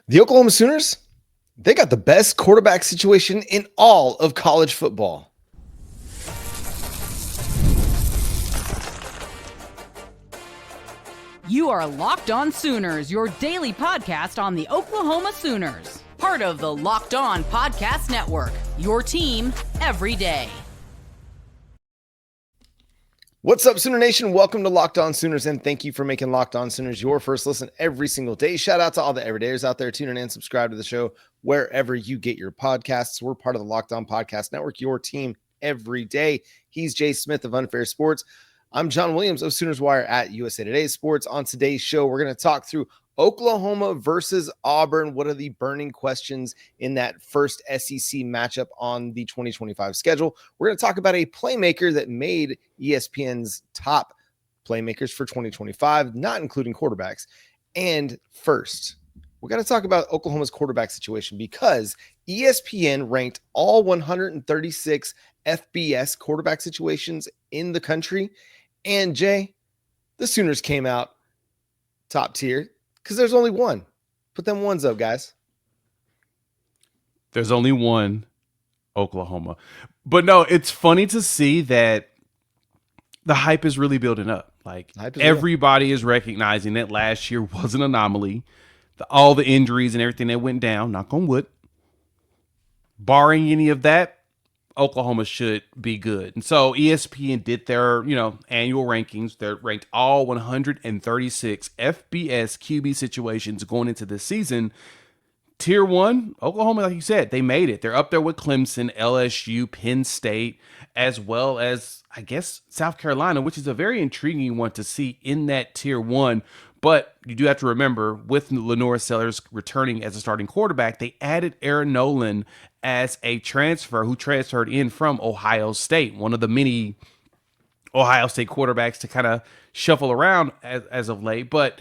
The Oklahoma Sooners, they got the best quarterback situation in all of college football. You are Locked On Sooners, your daily podcast on the Oklahoma Sooners. Part of the Locked On Podcast Network, your team every day. What's up, Sooner Nation? Welcome to Locked On Sooners, and thank you for making Locked On Sooners your first listen every single day. Shout out to all the everydayers out there tuning in, subscribe to the show wherever you get your podcasts. We're part of the Locked On Podcast Network, your team every day. He's Jay Smith of Unfair Sports. I'm John Williams of Sooners Wire at USA Today Sports. On today's show, we're going to talk through Oklahoma versus Auburn. What are the burning questions in that first SEC matchup on the 2025 schedule? We're going to talk about a playmaker that made ESPN's top playmakers for 2025, not including quarterbacks. And first, we're going to talk about Oklahoma's quarterback situation because ESPN ranked all 136 FBS quarterback situations in the country. And Jay, the Sooners came out top tier because there's only one. Put them ones up, guys. There's only one, Oklahoma. But no, it's funny to see that the hype is really building up. Like everybody is recognizing that last year was an anomaly. All the injuries and everything that went down, knock on wood. Barring any of that, Oklahoma should be good. And so ESPN did their, annual rankings. They ranked all 136 FBS QB situations going into this season. Tier 1, Oklahoma, like you said, they made it. They're up there with Clemson, LSU, Penn State, as well as, I guess, South Carolina, which is a very intriguing one to see in that Tier 1. But you do have to remember, with Lenore Sellers returning as a starting quarterback, they added Aaron Nolan as a transfer who transferred in from Ohio State, one of the many Ohio State quarterbacks to kind of shuffle around as of late. But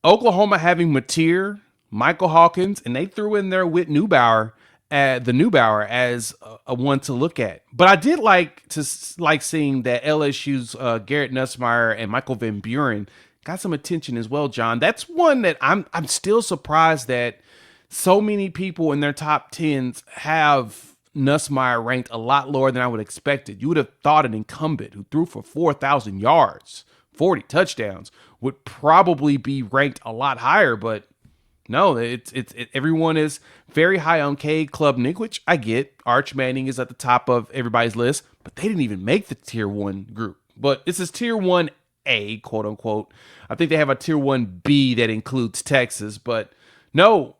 Oklahoma having Mateer, Michael Hawkins, and they threw in there with Neubauer as a one to look at. But I did like seeing that LSU's Garrett Nussmeier and Michael Van Buren got some attention as well, John. That's one that I'm still surprised that so many people in their top 10s have Nussmeier ranked a lot lower than I would have expected. You would have thought an incumbent who threw for 4,000 yards, 40 touchdowns, would probably be ranked a lot higher, but no, it's everyone is very high on Cade Klubnik, which I get. Arch Manning is at the top of everybody's list, but they didn't even make the Tier 1 group. But this is Tier 1A, quote unquote. I think they have a Tier 1B that includes Texas, but no.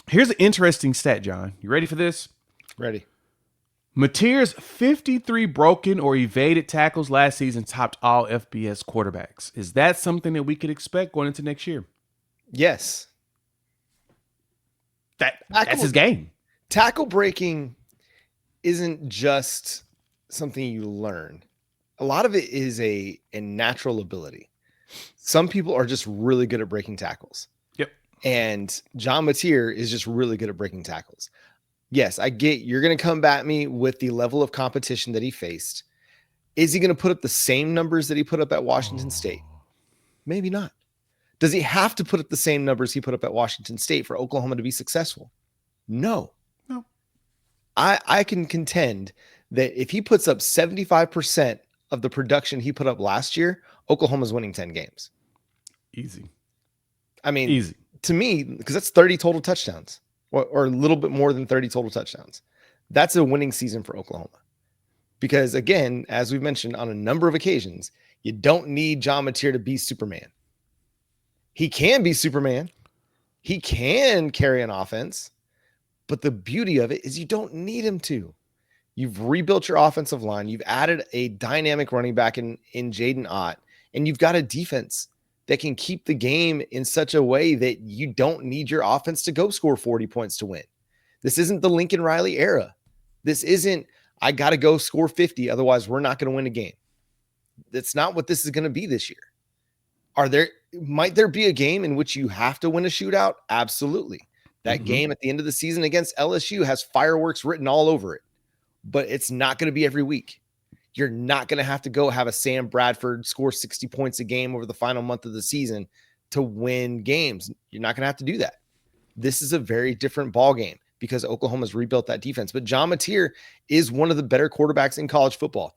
Here's an interesting stat, John. You ready for this? Ready. Mateer's 53 broken or evaded tackles last season topped all FBS quarterbacks. Is that something that we could expect going into next year? Yes. That's his game. Tackle breaking isn't just something you learn. A lot of it is a natural ability. Some people are just really good at breaking tackles. Yep. And John Mateer is just really good at breaking tackles. Yes, I get you're going to come at me with the level of competition that he faced. Is he going to put up the same numbers that he put up at Washington State? Maybe not. Does he have to put up the same numbers he put up at Washington State for Oklahoma to be successful? No. I can contend that if he puts up 75% of the production he put up last year, Oklahoma's winning 10 games. Easy. I mean, easy to me, because that's 30 total touchdowns or a little bit more than 30 total touchdowns. That's a winning season for Oklahoma. Because again, as we've mentioned on a number of occasions, you don't need John Mateer to be Superman. He can be Superman. He can carry an offense. But the beauty of it is you don't need him to. You've rebuilt your offensive line. You've added a dynamic running back in Jaden Ott. And you've got a defense that can keep the game in such a way that you don't need your offense to go score 40 points to win. This isn't the Lincoln Riley era. This isn't, I got to go score 50, otherwise we're not going to win a game. That's not what this is going to be this year. Might there be a game in which you have to win a shootout? Absolutely. That game at the end of the season against LSU has fireworks written all over it, but it's not going to be every week. You're not going to have to go have a Sam Bradford score 60 points a game over the final month of the season to win games. You're not going to have to do that. this is a very different ball game because Oklahoma's rebuilt that defense. But John Mateer is one of the better quarterbacks in college football.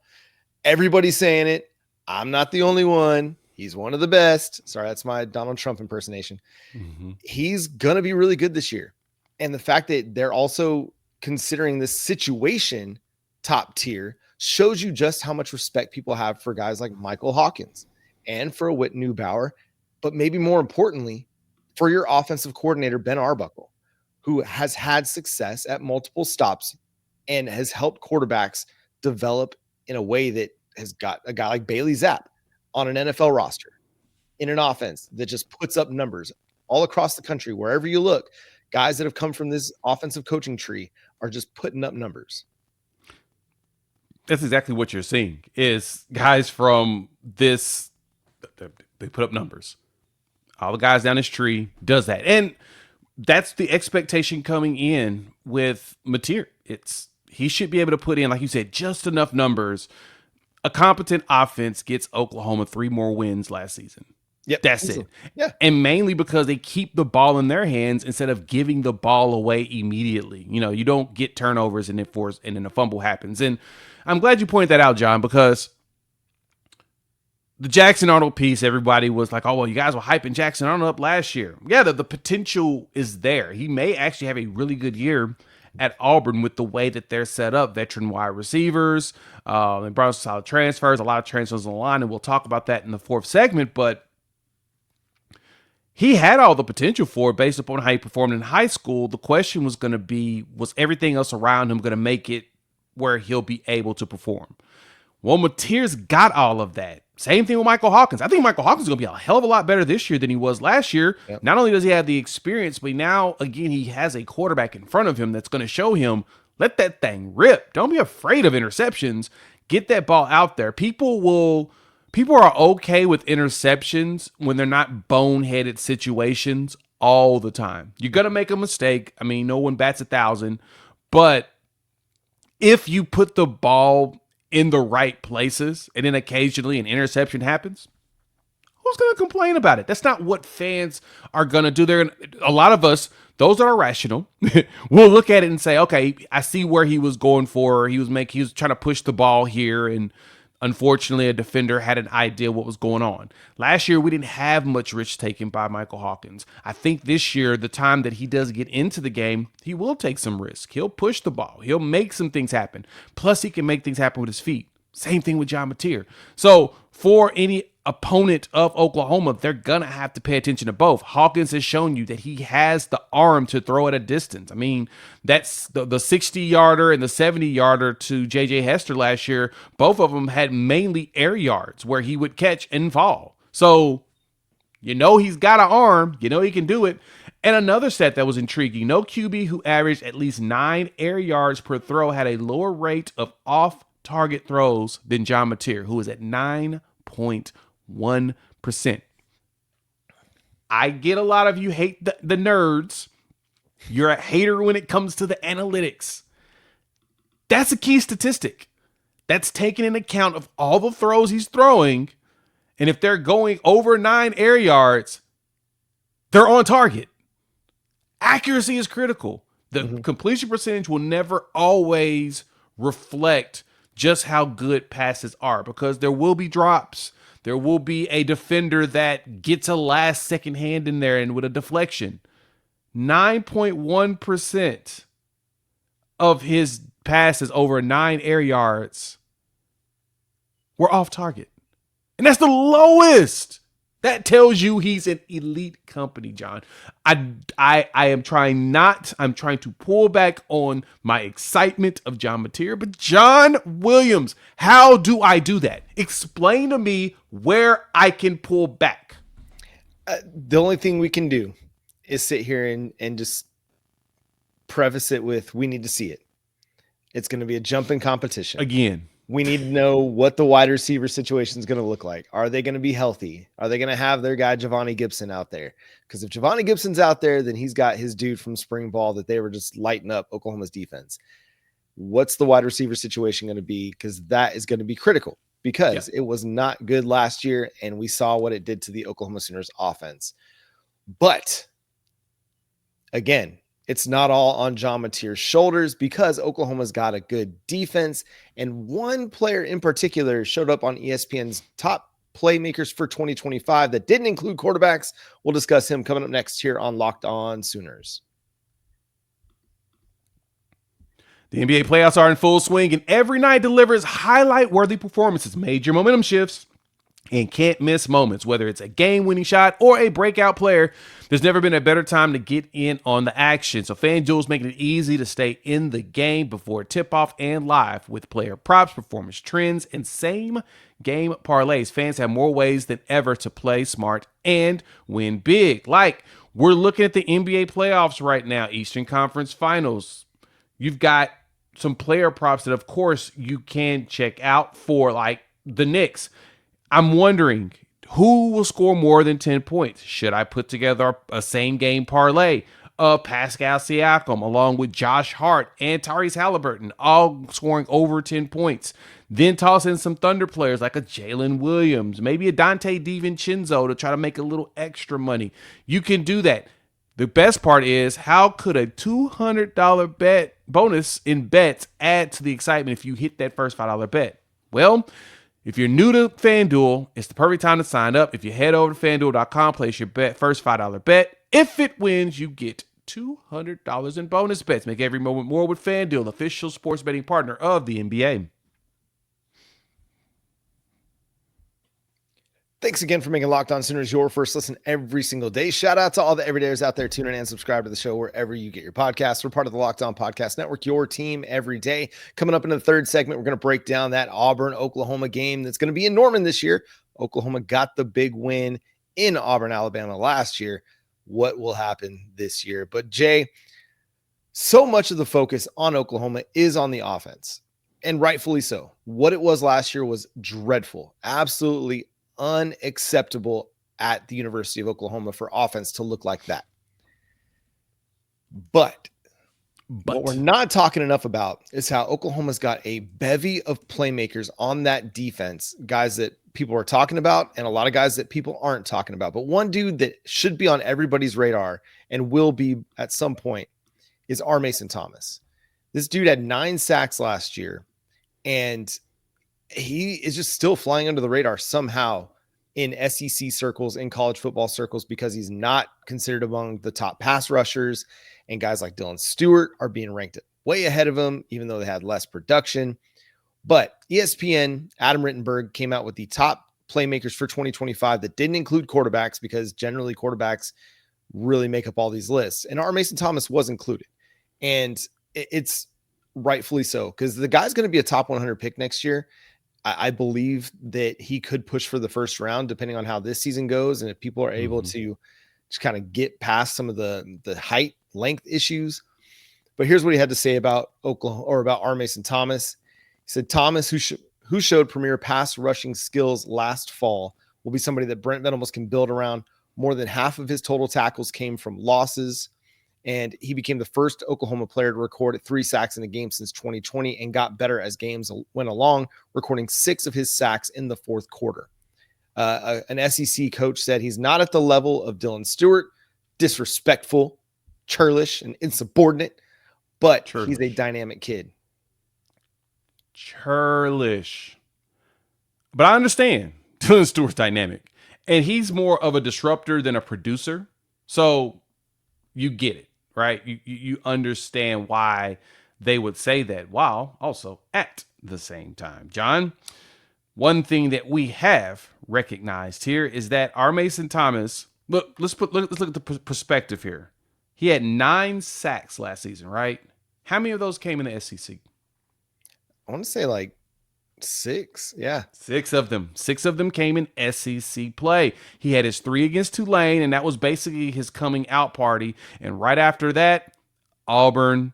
Everybody's saying it. I'm not the only one. He's one of the best. Sorry, that's my Donald Trump impersonation. Mm-hmm. He's going to be really good this year. And the fact that they're also considering this situation top tier shows you just how much respect people have for guys like Michael Hawkins and for Whit Neubauer, but maybe more importantly, for your offensive coordinator, Ben Arbuckle, who has had success at multiple stops and has helped quarterbacks develop in a way that has got a guy like Bailey Zapp on an NFL roster in an offense that just puts up numbers all across the country. Wherever you look, guys that have come from this offensive coaching tree are just putting up numbers. That's exactly what you're seeing is guys from this, they put up numbers. All the guys down this tree does that. And that's the expectation coming in with Mateer. He should be able to put in, like you said, just enough numbers. A competent offense gets Oklahoma 3 more wins last season. Yep, that's it. Yeah. And mainly because they keep the ball in their hands instead of giving the ball away immediately. You don't get turnovers and then a fumble happens. And I'm glad you pointed that out, John, because the Jackson Arnold piece, everybody was like, oh, well, you guys were hyping Jackson Arnold up last year. Yeah, the potential is there. He may actually have a really good year at Auburn with the way that they're set up, veteran wide receivers, and brought some solid transfers, a lot of transfers on the line, and we'll talk about that in the 4th segment, but he had all the potential for it based upon how he performed in high school. The question was going to be, was everything else around him going to make it where he'll be able to perform? Well, Mateer's got all of that. Same thing with Michael Hawkins. I think Michael Hawkins is going to be a hell of a lot better this year than he was last year. Yep. Not only does he have the experience, but now, again, he has a quarterback in front of him that's going to show him, let that thing rip. Don't be afraid of interceptions. Get that ball out there. People are okay with interceptions when they're not boneheaded situations all the time. You're going to make a mistake. I mean, no one bats 1,000, but if you put the ball in the right places and then occasionally an interception happens, who's going to complain about it? That's not what fans are going to do. A lot of us, those that are rational, will look at it and say, okay, I see where he was going for. He was trying to push the ball here, and unfortunately, a defender had an idea what was going on. Last year, we didn't have much risk taken by Michael Hawkins. I think this year, the time that he does get into the game, he will take some risk. He'll push the ball. He'll make some things happen. Plus, he can make things happen with his feet. Same thing with John Mateer. So, for any opponent of Oklahoma, they're going to have to pay attention to both. Hawkins has shown you that he has the arm to throw at a distance. I mean, that's the 60-yarder and the 70-yarder to J.J. Hester last year. Both of them had mainly air yards where he would catch and fall. So, he's got an arm. He can do it. And another stat that was intriguing, no QB who averaged at least 9 air yards per throw had a lower rate of off-target throws than John Mateer, who is at 9.1%. I get a lot of you hate the nerds. You're a hater when it comes to the analytics. That's a key statistic. That's taken into account of all the throws he's throwing. And if they're going over 9 air yards, they're on target. Accuracy is critical. The completion percentage will never always reflect just how good passes are, because there will be drops. There will be a defender that gets a last second hand in there and with a deflection. 9.1% of his passes over 9 air yards were off target. And that's the lowest. That tells you he's an elite company, John. I'm trying to pull back on my excitement of John Mateer, but John Williams, how do I do that? Explain to me where I can pull back. The only thing we can do is sit here and just preface it with, we need to see it. It's going to be a jumping competition. Again. We need to know what the wide receiver situation is going to look like. Are they going to be healthy? Are they going to have their guy Giovanni Gibson out there? Because if Giovanni Gibson's out there, then he's got his dude from spring ball that they were just lighting up Oklahoma's defense. What's the wide receiver situation going to be? Because that is going to be critical, because it was not good last year, and we saw what it did to the Oklahoma Sooners offense. But again, it's not all on John Mateer's shoulders because Oklahoma's got a good defense. And one player in particular showed up on ESPN's top playmakers for 2025 that didn't include quarterbacks. We'll discuss him coming up next here on Locked On Sooners. The NBA playoffs are in full swing, and every night delivers highlight-worthy performances, major momentum shifts, and can't miss moments. Whether it's a game-winning shot or a breakout player, there's never been a better time to get in on the action. So FanDuel is making it easy to stay in the game before tip-off and live with player props, performance trends, and same-game parlays. Fans have more ways than ever to play smart and win big. Like, we're looking at the NBA playoffs right now, Eastern Conference Finals. You've got some player props that, of course, you can check out for, like, the Knicks. I'm wondering, who will score more than 10 points? Should I put together a same-game parlay of Pascal Siakam along with Josh Hart and Tyrese Halliburton, all scoring over 10 points? Then toss in some Thunder players like a Jalen Williams, maybe a Dante DiVincenzo to try to make a little extra money. You can do that. The best part is, how could a $200 bet bonus in bets add to the excitement if you hit that first $5 bet? Well, if you're new to FanDuel, it's the perfect time to sign up. If you head over to FanDuel.com, place your first $5 bet. If it wins, you get $200 in bonus bets. Make every moment more with FanDuel, official sports betting partner of the NBA. Thanks again for making Locked On Sooners your first listen every single day. Shout out to all the everydayers out there tuning in and subscribe to the show wherever you get your podcasts. We're part of the Locked On Podcast Network, your team every day. Coming up in the third segment, we're going to break down that Auburn-Oklahoma game that's going to be in Norman this year. Oklahoma got the big win in Auburn, Alabama last year. What will happen this year? But Jay, so much of the focus on Oklahoma is on the offense, and rightfully so. What it was last year was dreadful, absolutely unacceptable at the University of Oklahoma for offense to look like that. But what we're not talking enough about is how Oklahoma's got a bevy of playmakers on that defense, guys that people are talking about and a lot of guys that people aren't talking about. But one dude that should be on everybody's radar and will be at some point is R. Mason Thomas. This dude had 9 sacks last year, and he is just still flying under the radar somehow in SEC circles, in college football circles, because he's not considered among the top pass rushers. And guys like Dylan Stewart are being ranked way ahead of him, even though they had less production. But ESPN, Adam Rittenberg, came out with the top playmakers for 2025 that didn't include quarterbacks, because generally quarterbacks really make up all these lists. And R. Mason Thomas was included. And it's rightfully so, because the guy's going to be a top 100 pick next year. I believe that he could push for the first round, depending on how this season goes. And if people are able to just kind of get past some of the height, length issues. But here's what he had to say about Oklahoma, or about R. Mason Thomas. He said, Thomas, who showed premier pass rushing skills last fall, will be somebody that Brent Venables can build around. More than half of his total tackles came from losses. And he became the first Oklahoma player to record 3 sacks in a game since 2020, and got better as games went along, recording 6 of his sacks in the fourth quarter. An SEC coach said he's not at the level of Dylan Stewart, disrespectful, churlish, and insubordinate, but he's a dynamic kid. Churlish. But I understand Dylan Stewart's dynamic, and he's more of a disruptor than a producer. So you get it. Right? You understand why they would say that, while also at the same time. John, one thing that we have recognized here is that R. Mason Thomas, let's look at the perspective here. He had 9 sacks last season, right? How many of those came in the SEC? I want to say like 6. Yeah. 6 of them. 6 of them came in SEC play. He had his 3 against Tulane, and that was basically his coming out party. And right after that, Auburn,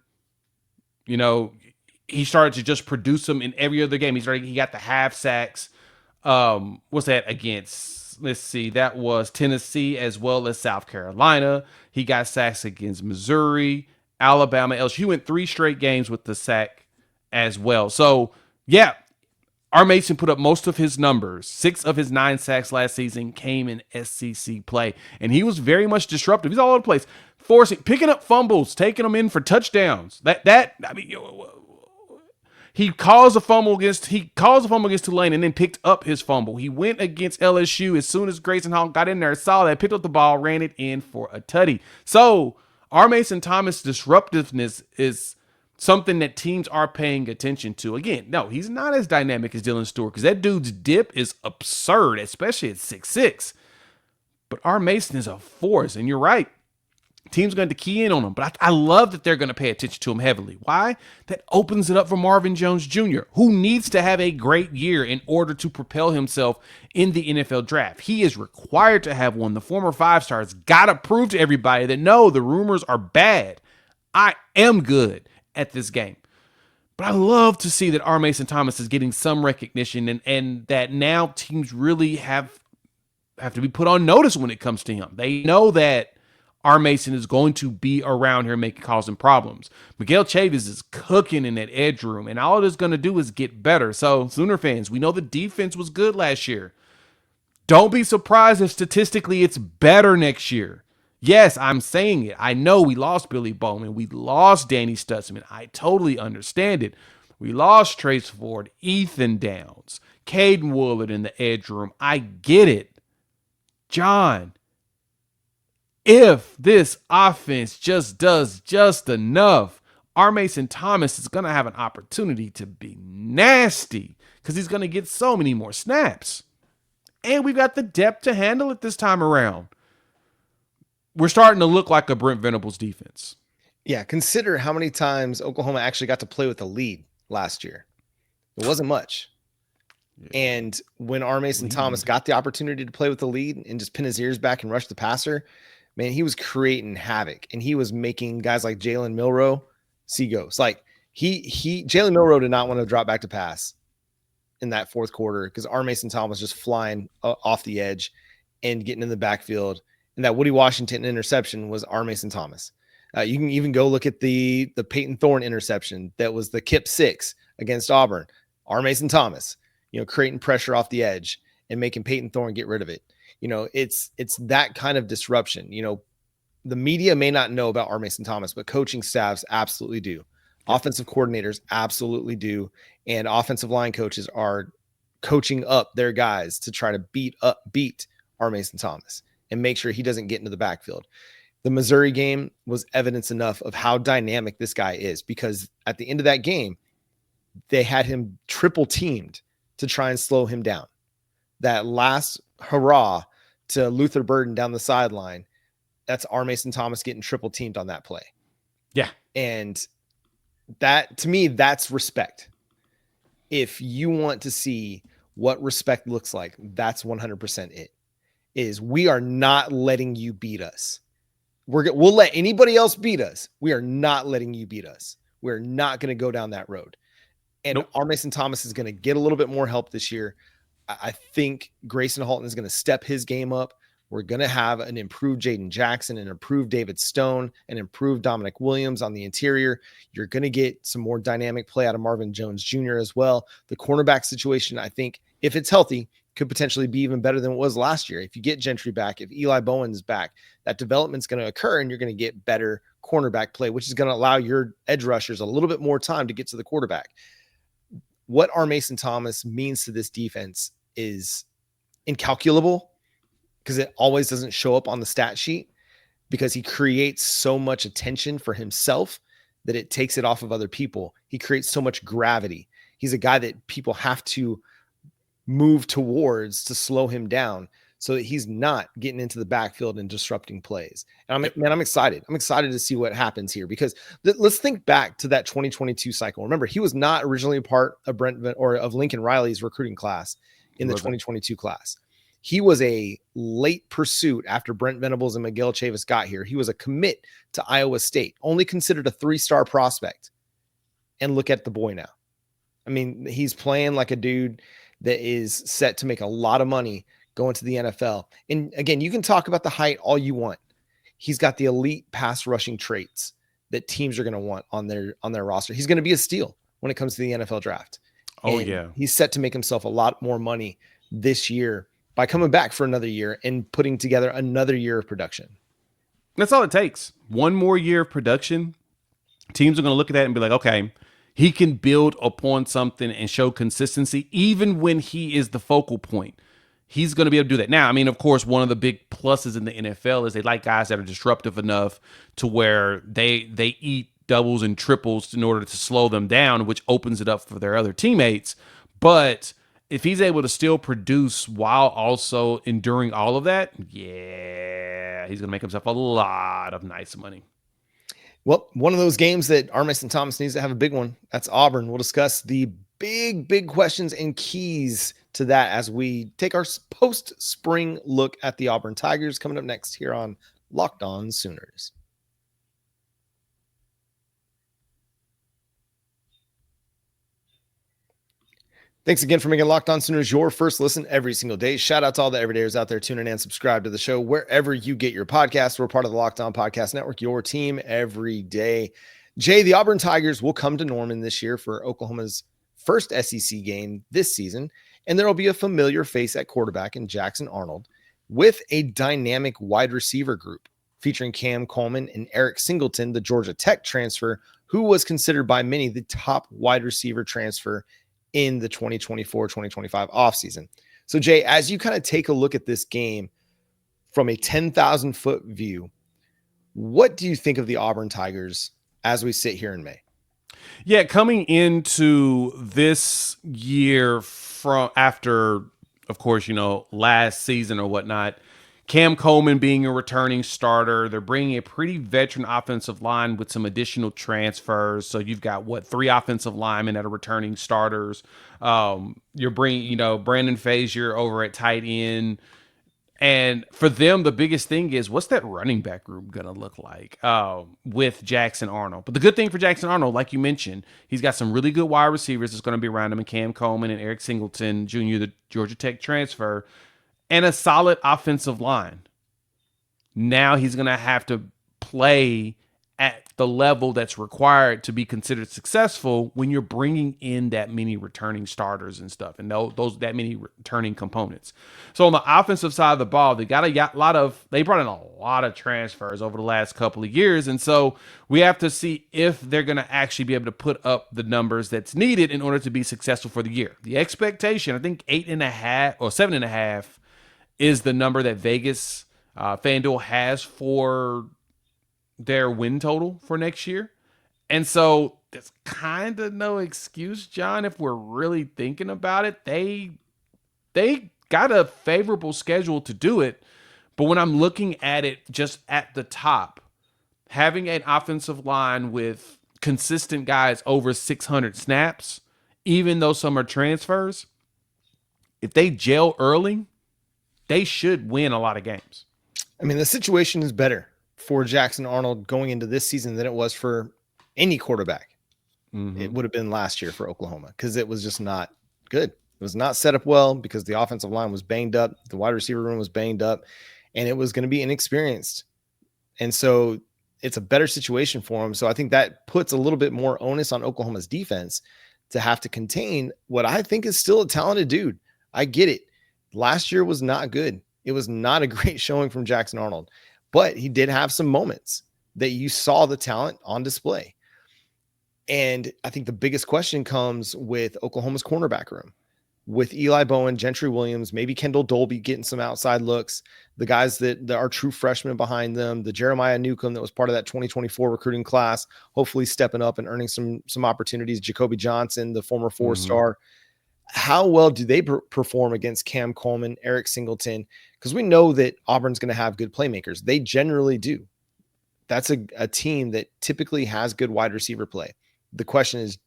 he started to just produce them in every other game. He got the half sacks. What's that against? Let's see. That was Tennessee as well as South Carolina. He got sacks against Missouri, Alabama, LSU. He went 3 straight games with the sack as well. So, yeah. R. Mason put up most of his numbers. 6 of his 9 sacks last season came in SEC play, and he was very much disruptive. He's all over the place. picking up fumbles, taking them in for touchdowns. He caused a fumble against Tulane and then picked up his fumble. He went against LSU as soon as Grayson Hall got in there, saw that, picked up the ball, ran it in for a tutty. So our Mason Thomas disruptiveness is something that teams are paying attention to. Again, no, he's not as dynamic as Dylan Stewart because that dude's dip is absurd, especially at 6'6". But our Mason is a force, and you're right. Team's going to key in on him, but I love that they're going to pay attention to him heavily. Why? That opens it up for Marvin Jones Jr., who needs to have a great year in order to propel himself in the NFL draft. He is required to have one. The former 5-star has got to prove to everybody that, no, the rumors are bad. I am good at this game. But I love to see that R. Mason Thomas is getting some recognition and that now teams really have to be put on notice when it comes to him. They know that R. Mason is going to be around here causing problems. Miguel Chavis is cooking in that edge room, and all it is going to do is get better. So, Sooner fans, we know the defense was good last year. Don't be surprised if statistically it's better next year. Yes, I'm saying it. I know we lost Billy Bowman. We lost Danny Stutzman. I totally understand it. We lost Trace Ford, Ethan Downs, Caden Woolard in the edge room. I get it. John, if this offense just does just enough, R. Mason Thomas is going to have an opportunity to be nasty because he's going to get so many more snaps. And we've got the depth to handle it this time around. We're starting to look like a Brent Venables defense. Yeah, consider how many times Oklahoma actually got to play with the lead last year. It wasn't much. Yeah. And when R. Mason Thomas got the opportunity to play with the lead and just pin his ears back and rush the passer, man, he was creating havoc, and he was making guys like Jalen Milroe see ghosts. Like Jalen Milroe did not want to drop back to pass in that fourth quarter because R. Mason Thomas was just flying off the edge and getting in the backfield. And that Woody Washington interception was R. Mason Thomas. You can even go look at the Peyton Thorne interception that was the Kip 6 against Auburn. R. Mason Thomas, creating pressure off the edge and making Peyton Thorne get rid of it. It's that kind of disruption. The media may not know about R. Mason Thomas, but coaching staffs absolutely do. Offensive coordinators absolutely do. And offensive line coaches are coaching up their guys to try to beat R. Mason Thomas and make sure he doesn't get into the backfield. The Missouri game was evidence enough of how dynamic this guy is, because at the end of that game, they had him triple teamed to try and slow him down. That last hurrah to Luther Burden down the sideline, that's R. Mason Thomas getting triple teamed on that play. Yeah. And that, to me, that's respect. If you want to see what respect looks like, that's 100% it. Is we are not letting you beat us. We'll let anybody else beat us. We are not letting you beat us. We're not going to go down that road. And R. Mason Thomas is going to get a little bit more help this year. I think Grayson Halton is going to step his game up. We're going to have an improved Jaden Jackson, an improved David Stone, an improved Dominic Williams on the interior. You're going to get some more dynamic play out of Marvin Jones Jr. as well. The cornerback situation, I think, if it's healthy, could potentially be even better than it was last year. If you get Gentry back, if Eli Bowen is back, that development's going to occur and you're going to get better cornerback play, which is going to allow your edge rushers a little bit more time to get to the quarterback. What R. Mason Thomas means to this defense is incalculable, because it always doesn't show up on the stat sheet, because he creates so much attention for himself that it takes it off of other people. He creates so much gravity. He's a guy that people have to move towards to slow him down so that he's not getting into the backfield and disrupting plays. And I'm excited. I'm excited to see what happens here, because let's think back to that 2022 cycle. Remember, he was not originally a part of of Lincoln Riley's recruiting class in the 2022 class. He was a late pursuit after Brent Venables and Miguel Chavis got here. He was a commit to Iowa State, only considered a 3-star prospect. And look at the boy now. I mean, he's playing like a dude that is set to make a lot of money going to the NFL. And again, you can talk about the height all you want. He's got the elite pass rushing traits that teams are going to want on their roster. He's going to be a steal when it comes to the NFL draft. Oh, and yeah. He's set to make himself a lot more money this year by coming back for another year and putting together another year of production. That's all it takes. One more year of production. Teams are going to look at that and be like, okay, he can build upon something and show consistency even when he is the focal point. He's going to be able to do that. Now, I mean, of course, one of the big pluses in the NFL is they like guys that are disruptive enough to where they eat doubles and triples in order to slow them down, which opens it up for their other teammates. But if he's able to still produce while also enduring all of that, yeah, he's going to make himself a lot of nice money. Well, one of those games that Armis and Thomas needs to have a big one. That's Auburn. We'll discuss the big questions and keys to that as we take our post-spring look at the Auburn Tigers coming up next here on Locked On Sooners. Thanks again for making Locked On Sooners your first listen every single day. Shout out to all the everydayers out there tuning in and subscribe to the show wherever you get your podcasts. We're part of the Locked On Podcast Network, your team every day. Jay, the Auburn Tigers will come to Norman this year for Oklahoma's first SEC game this season, and there will be a familiar face at quarterback in Jackson Arnold with a dynamic wide receiver group featuring Cam Coleman and Eric Singleton, the Georgia Tech transfer, who was considered by many the top wide receiver transfer in the 2024-2025 offseason. So, Jay, as you kind of take a look at this game from a 10,000-foot view, what do you think of the Auburn Tigers as we sit here in May? Yeah, coming into this year from after, of course, last season or whatnot, Cam Coleman being a returning starter, they're bringing a pretty veteran offensive line with some additional transfers. So you've got, 3 offensive linemen that are returning starters. You're bringing, Brandon Fazier over at tight end. And for them, the biggest thing is, what's that running back group going to look like with Jackson Arnold? But the good thing for Jackson Arnold, like you mentioned, he's got some really good wide receivers that's going to be around him, and Cam Coleman and Eric Singleton Jr., the Georgia Tech transfer, and a solid offensive line. Now he's going to have to play at the level that's required to be considered successful when you're bringing in that many returning starters and stuff, and that many returning components. So on the offensive side of the ball, they brought in a lot of transfers over the last couple of years, and so we have to see if they're going to actually be able to put up the numbers that's needed in order to be successful for the year. The expectation, I think 8.5 or 7.5 is the number that Vegas, FanDuel has for their win total for next year. And so there's kind of no excuse, John, if we're really thinking about it. They got a favorable schedule to do it. But when I'm looking at it just at the top, having an offensive line with consistent guys over 600 snaps, even though some are transfers, if they gel early, they should win a lot of games. I mean, the situation is better for Jackson Arnold going into this season than it was for any quarterback. Mm-hmm. It would have been last year for Oklahoma because it was just not good. It was not set up well because the offensive line was banged up. The wide receiver room was banged up, and it was going to be inexperienced. And so it's a better situation for him. So I think that puts a little bit more onus on Oklahoma's defense to have to contain what I think is still a talented dude. I get it. Last year was not good. It was not a great showing from Jackson Arnold, but he did have some moments that you saw the talent on display. And I think the biggest question comes with Oklahoma's cornerback room, with Eli Bowen, Gentry Williams, maybe Kendall Dolby getting some outside looks, the guys that are true freshmen behind them, the Jeremiah Newcomb that was part of that 2024 recruiting class, hopefully stepping up and earning some opportunities, Jacoby Johnson, the former four-star. How well do they perform against Cam Coleman, Eric Singleton? Because we know that Auburn's going to have good playmakers. They generally do. That's a team that typically has good wide receiver play. The question is,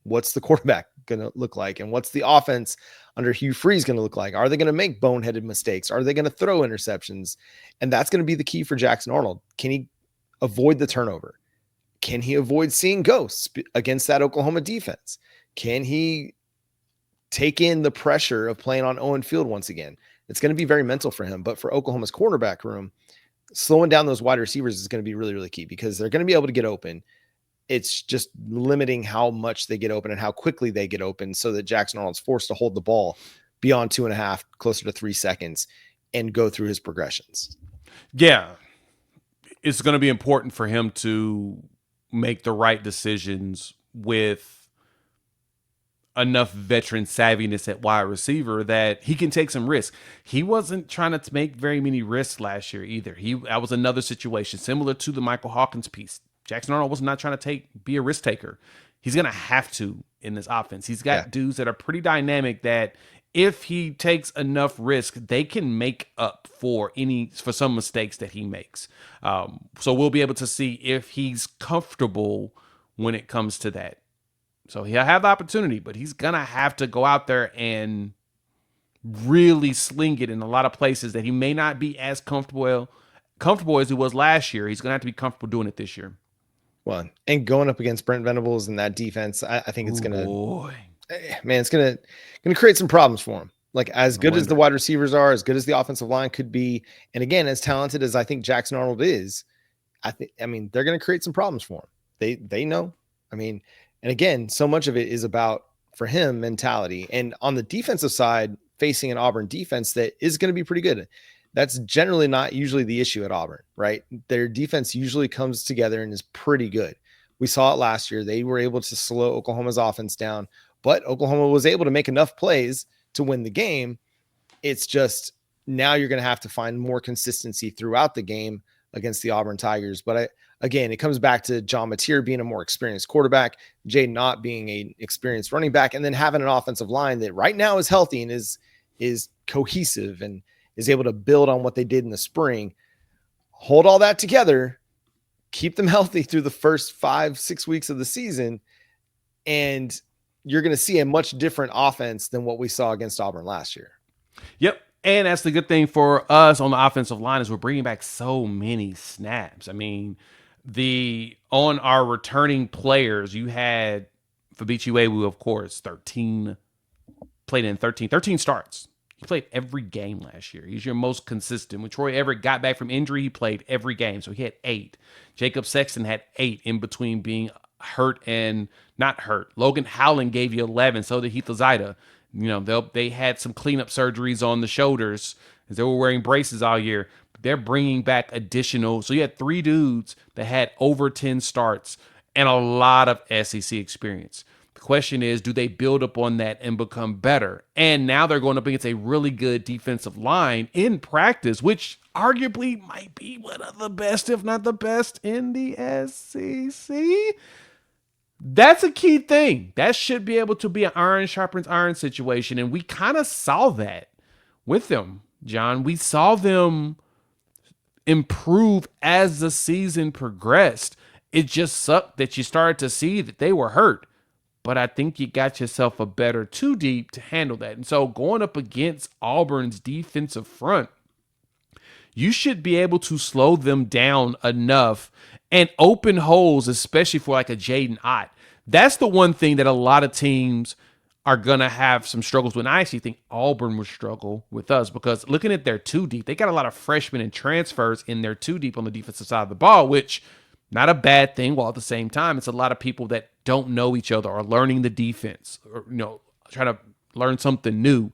what's the quarterback going to look like? And what's the offense under Hugh Freeze going to look like? Are they going to make boneheaded mistakes? Are they going to throw interceptions? And that's going to be the key for Jackson Arnold. Can he avoid the turnover? Can he avoid seeing ghosts against that Oklahoma defense? Can he take in the pressure of playing on Owen Field once again? It's going to be very mental for him. But for Oklahoma's quarterback room, slowing down those wide receivers is going to be really, really key because they're going to be able to get open. It's just limiting how much they get open and how quickly they get open so that Jackson Arnold's forced to hold the ball beyond 2.5, closer to 3 seconds and go through his progressions. Yeah. it's going to be important for him to make the right decisions with enough veteran savviness at wide receiver that he can take some risks. He wasn't trying to make very many risks last year either. That was another situation similar to the Michael Hawkins piece. Jackson Arnold was not trying to be a risk taker. He's going to have to in this offense. He's got dudes that are pretty dynamic that if he takes enough risk, they can make up for some mistakes that he makes. So we'll be able to see if he's comfortable when it comes to that. So he'll have the opportunity, but he's going to have to go out there and really sling it in a lot of places that he may not be as comfortable as he was last year. He's going to have to be comfortable doing it this year. Well, and going up against Brent Venables and that defense, I think it's going to create some problems for him. Like as good as the wide receivers are, as good as the offensive line could be, and again, as talented as I think Jackson Arnold is, they're going to create some problems for him. They know. And again, so much of it is about, for him, mentality. And on the defensive side, facing an Auburn defense that is going to be pretty good. That's generally not usually the issue at Auburn, right? Their defense usually comes together and is pretty good. We saw it last year. They were able to slow Oklahoma's offense down, but Oklahoma was able to make enough plays to win the game. It's just now you're going to have to find more consistency throughout the game against the Auburn Tigers. But again, it comes back to John Mateer being a more experienced quarterback, Jay not being an experienced running back, and then having an offensive line that right now is healthy and is cohesive and is able to build on what they did in the spring. Hold all that together, keep them healthy through the first 5-6 weeks of the season, and you're going to see a much different offense than what we saw against Auburn last year. Yep. And that's the good thing for us on the offensive line is we're bringing back so many snaps. On our returning players, you had Fabichi Wewu, of course, 13 starts. He played every game last year. He's your most consistent. When Troy Everett got back from injury, he played every game. So he had 8. Jacob Sexton had 8 in between being hurt and not hurt. Logan Howland gave you 11. So did Heath Lazida. They had some cleanup surgeries on the shoulders as they were wearing braces all year. But they're bringing back additional. So you had 3 dudes that had over 10 starts and a lot of SEC experience. The question is, do they build up on that and become better? And now they're going up against a really good defensive line in practice, which arguably might be one of the best, if not the best, in the SEC. That's a key thing. That should be able to be an iron sharpens iron situation. And we kind of saw that with them, John. We saw them improve as the season progressed. It just sucked that you started to see that they were hurt. But I think you got yourself a better 2 deep to handle that. And so going up against Auburn's defensive front, you should be able to slow them down enough and open holes, especially for like a Jaden Ott. That's the one thing that a lot of teams are going to have some struggles with. And I actually think Auburn will struggle with us because looking at their 2 deep, they got a lot of freshmen and transfers in their 2 deep on the defensive side of the ball, which not a bad thing, while at the same time, it's a lot of people that don't know each other or learning the defense or, trying to learn something new.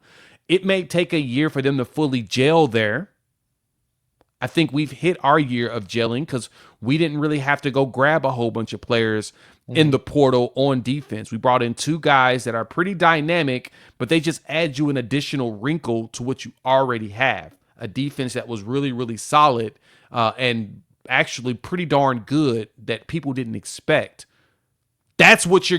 It may take a year for them to fully gel there. I think we've hit our year of gelling because we didn't really have to go grab a whole bunch of players in the portal on defense. We brought in 2 guys that are pretty dynamic, but they just add you an additional wrinkle to what you already have. A defense that was really, really solid and actually pretty darn good that people didn't expect. That's what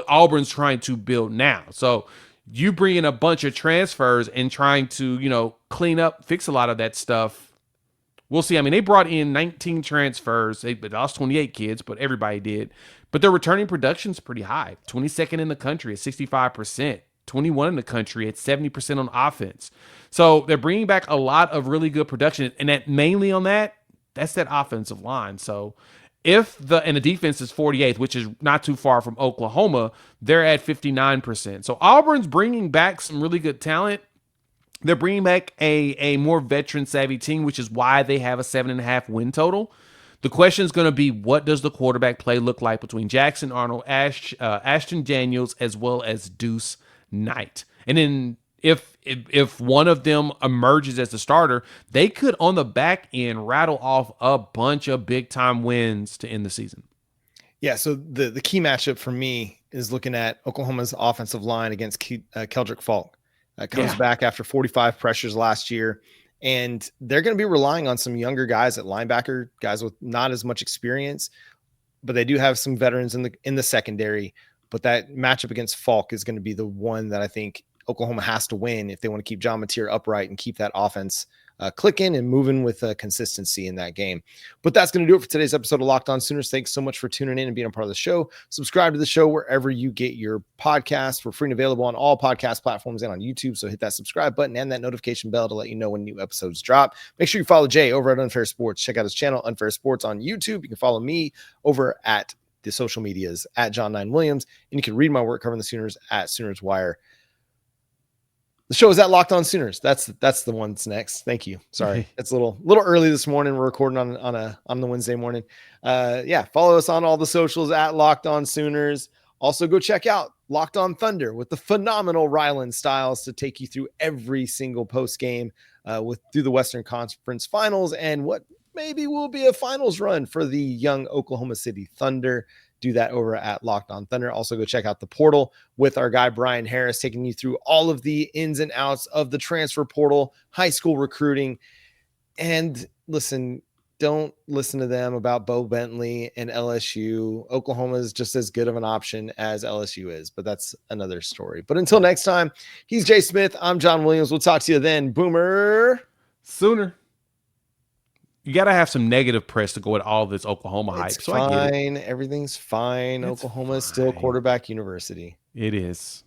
Auburn's trying to build now. So you bring in a bunch of transfers and trying to, clean up, fix a lot of that stuff. We'll see. They brought in 19 transfers. They lost 28 kids, but everybody did. But their returning production's pretty high. 22nd in the country at 65%. 21 in the country at 70% on offense. So they're bringing back a lot of really good production. And that mainly on that's that offensive line. So if the defense is 48th, which is not too far from Oklahoma, they're at 59%. So Auburn's bringing back some really good talent. They're bringing back a more veteran-savvy team, which is why they have a 7.5 win total. The question is going to be, what does the quarterback play look like between Jackson Arnold, Ashton Daniels, as well as Deuce Knight? And then if if one of them emerges as the starter, they could on the back end rattle off a bunch of big time wins to end the season. Yeah, so the key matchup for me is looking at Oklahoma's offensive line against Keldrick Falk. Comes back after 45 pressures last year, and they're going to be relying on some younger guys at linebacker, guys with not as much experience, but they do have some veterans in the secondary. But that matchup against Falk is going to be the one that I think Oklahoma has to win if they want to keep John Mateer upright and keep that offense clicking and moving with consistency in that game. But that's going to do it for today's episode of Locked On Sooners. Thanks so much for tuning in and being a part of the show. Subscribe to the show wherever you get your podcasts. We're free and available on all podcast platforms and on YouTube. So hit that subscribe button and that notification bell to let you know when new episodes drop. Make sure you follow Jay over at Unfair Sports. Check out his channel, Unfair Sports, on YouTube. You can follow me over at the social medias at John 9 Williams. And you can read my work covering the Sooners at Sooners Wire. The show is at Locked On Sooners. That's the one that's next. Thank you. Sorry. It's a little early this morning. We're recording on the Wednesday morning. Follow us on all the socials at Locked On Sooners. Also go check out Locked On Thunder with the phenomenal Ryland Styles to take you through every single post game through the Western Conference Finals and what maybe will be a finals run for the young Oklahoma City Thunder. Do that over at Locked On Thunder. Also go check out the portal with our guy Brian Harris, taking you through all of the ins and outs of the transfer portal, high school recruiting. And listen, don't listen to them about Bo Bentley and LSU. Oklahoma is just as good of an option as LSU is, but that's another story. But until next time, he's Jay Smith. I'm John Williams. We'll talk to you then. Boomer Sooner. You got to have some negative press to go with all this Oklahoma hype. It's fine. Everything's fine. Oklahoma is still quarterback university. It is.